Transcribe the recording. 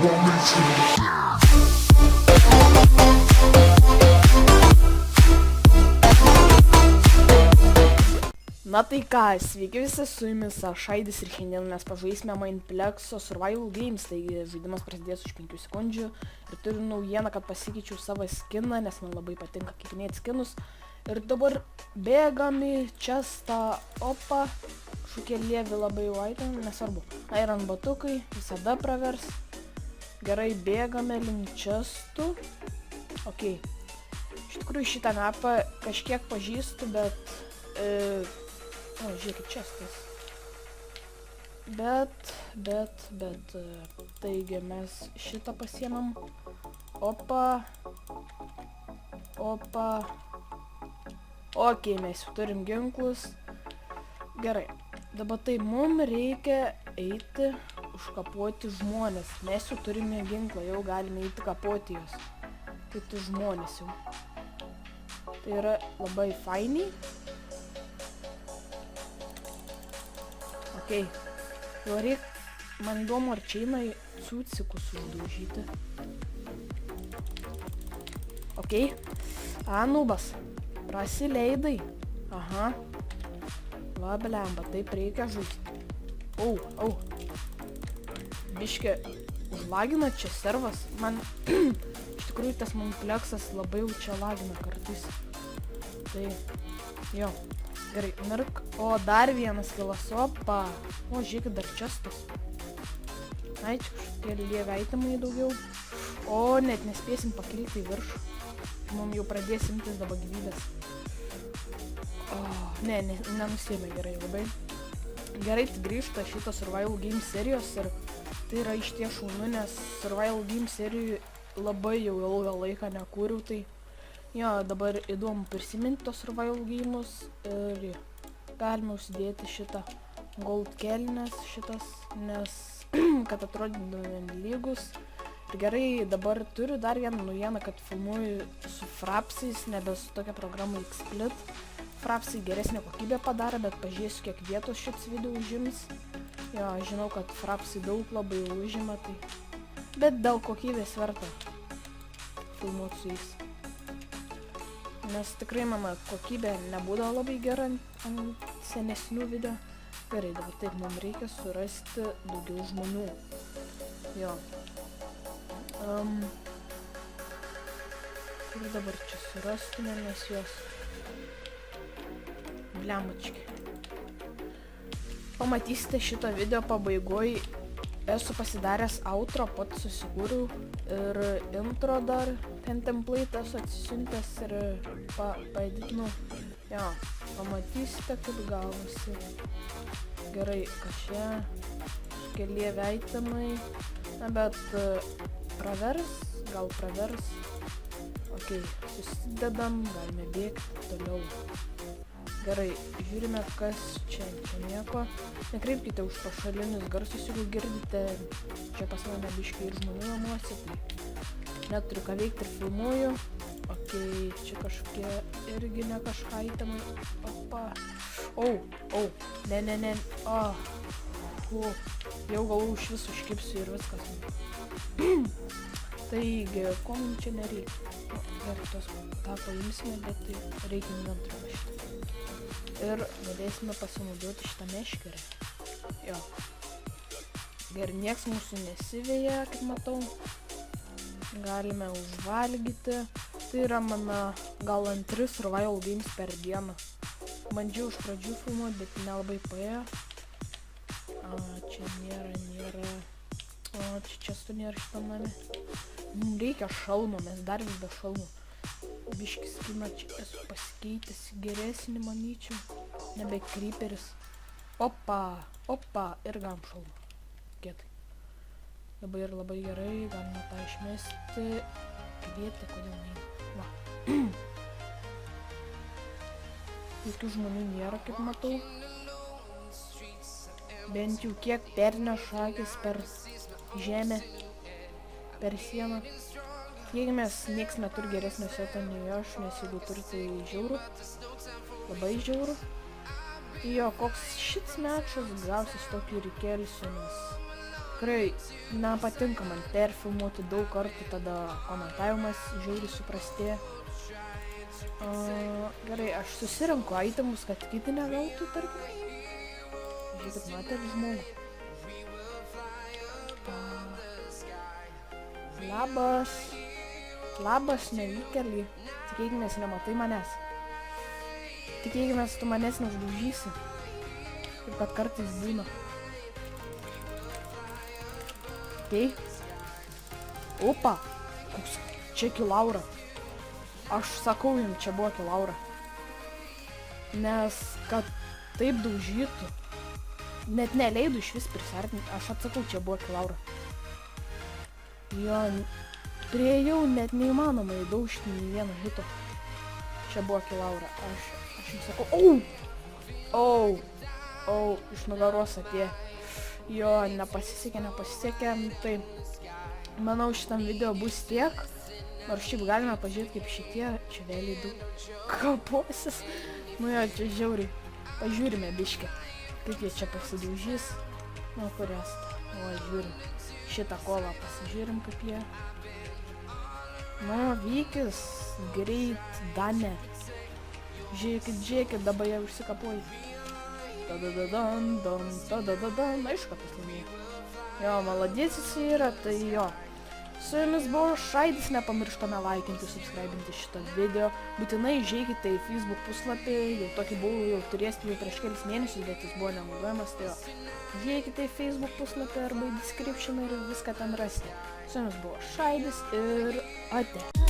Na tai ką, sveiki visi, su jumis aš Aidis ir šiandien mes pažaisime Mineplexo Survival Games, taigi žaidimas prasidės už 5 sekundžių ir turiu naujieną, kad pasikeičiau savo skiną, nes man labai patinka keitinėti skinus. Ir dabar bėgam į čestą, opa, šūkė lievi labai vaitam, nesvarbu. Iron batukai, visada pravers. Gerai, bėgame link čestų. Ok, iš tikrųjų šitą mapą kažkiek pažįstu, bet... O, žiūrėkit, čestas. Bet, taigi mes šitą pasiemam. Opa. Ok, mes jau turim ginklus. Gerai, dabar tai mums reikia eiti užkapuoti žmonės. Mes jau turime ginklą, jau galime eiti kapoti juos. Kitus žmonės jau. Tai yra labai fainiai. Ok, jau reik, man įdomu, ar čia eina cucikus uždaužyti. Ok, anubas, prasileidai. Aha, va blemba, taip reikia žaisti. Au, biškė užlagina čia servas, man iš tikrųjų tas Mineplexas labai jau čia lagina kartais. Tai, jo. Gerai, mirk. O, dar vienas kilas, opa. O, žiūrėkit, dar čestas. Ai, čia kažkokie lieveitimai daugiau. O, net nespėsim pakilti į viršų. Mums jau pradės imtis dabar gyvybės. O, nenusėmė gerai labai. Gerai, tai grįžta šito Survival Games serijos ir tai yra iš ties šaunu, nes Survival Games serijų labai jau ilgą laiką nekūriau, tai jo, dabar įdomu prisiminti tos Survival Games ir galime užsidėti šitą gold kelnes šitas, nes kad atrodytumėm lygus. Ir gerai, dabar turiu dar vieną naujieną, kad filmuoju su Frapsais, nebe su tokia programa XSplit. Frapsai geresnė kokybė padarė, bet pažiūrėsiu, kiek vietos šits video užims. Jo, žinau, kad Frapsai daug labai užima, tai... Bet dėl kokybės verta filmuoti su jais. Nes tikrai mano kokybė nebūdavo labai gera ant senesnių video. Gerai, dabar taip, mums reikia surasti daugiau žmonių. Jo. Kur dabar čia surastume mes juos? Blemački. Pamatysite šito video pabaigoj. Esu pasidaręs outro, pats susikūriau ir intro dar ten template esu atsisiuntęs ir paeditinau. Jo, pamatysite, kaip gavosi. Gerai, kažkiek lieveitimai. Na, bet pravers, gal pravers. Ok, susidedam, galime bėgti toliau. Gerai, žiūrime, kas čia nieko. Nekreipkite už pašalinius garsus, jeigu girdite. Čia pas mane biškiai ir žmonių namuose, tai neturiu ką veikti ir filmuoju. Ok, čia kažkokie irgi ne kažką įtamai. Opa. Ne. Jau galų iš visų užkipsiu ir viskas. Taigi, ko mums čia nereikia? Gerai, tą paimsime, bet tai reikia inventorių šitą. Ir galėsime pasinaudoti šitą meškerę. Jo. Gerai, nieks mūsų nesiveja, kaip matau. Galime užvalgyti. Tai yra mano gal antri Survival Games per dieną. Bandžiau iš pradžių filmuoti, bet nelabai paėjo. Čia nėra. O, čia čestų nėra šitam name. Reikia šalmo, mes dar vis be šalmo. Biškis skiną čia esu pasikeitęs geresnį, manyčiau. Nebe creeperis. Opa, ir galim šalmą. Kietai. Dabar labai gerai, galime tą išmesti. Kvietė, kodėl neina. Va. Jokių žmonių nėra, kaip matau. Bent jau kiek perneša akis per žemę, per sieną. Tikimės, nieks neturi geresnio seto nei aš, nes jeigu turi, tai žiauru. Labai žiauru. Jo, koks šits mečas gausis tokį ir įkelsiu, nes tikrai nepatinka man perfilmuoti daug kartų, tada komentavimas žiauriai suprastėja. Gerai, aš susirinku itemus, kad kiti negautų, tarkim. Žiūrėkit, matėt žmogų. Labas, nevykėlį. Tikėkimės, nematai manęs. Tikėkimės, tu manęs neuždaužysi. Kaip kad kartais būna. Okei. Opa. Koks čia kilaura. Aš sakau jums, čia buvo kilaura. Nes kad taip daužytų, net neleidų iš vis prisartinti. Aš atsakau, čia buvo kilaura. Jo, priejau net neįmanoma įdaužti nei vieno hito. Čia buvo kilaura. Aš jums sakau, iš nugaros atėjo. Jo, nepasisekė. Tai, manau, šitam video bus tiek. Nors šiaip galime pažiūrėti, kaip šitie čia vėliai daug kaposis. Nu jo, čia žiauriai. Pažiūrime biškę, kaip jie čia pasidaužys. Nu, kurias. O, žiūrim. Šitą kolą pasižiūrim, kaip jie. Nu, vykis, greit, dane. Žiūrėkit, dabar jie užsikapoja. Tadadadan, aišku, kad jis laimėjo. Jo, maladės jis yra, tai jo. Su jumis buvo Šaidis, nepamirštame laikinti, subscribinti šitą video. Būtinai žiūrėkite į Facebook puslapį, jau tokį buvau jau turėsite jau prieš kelis mėnesius, bet jis buvo nenaudojamas, tai jo. Žiūrėkite į Facebook puslapį arba į description ir viską ten rasite. Su jumis buvo Šaidis ir ate.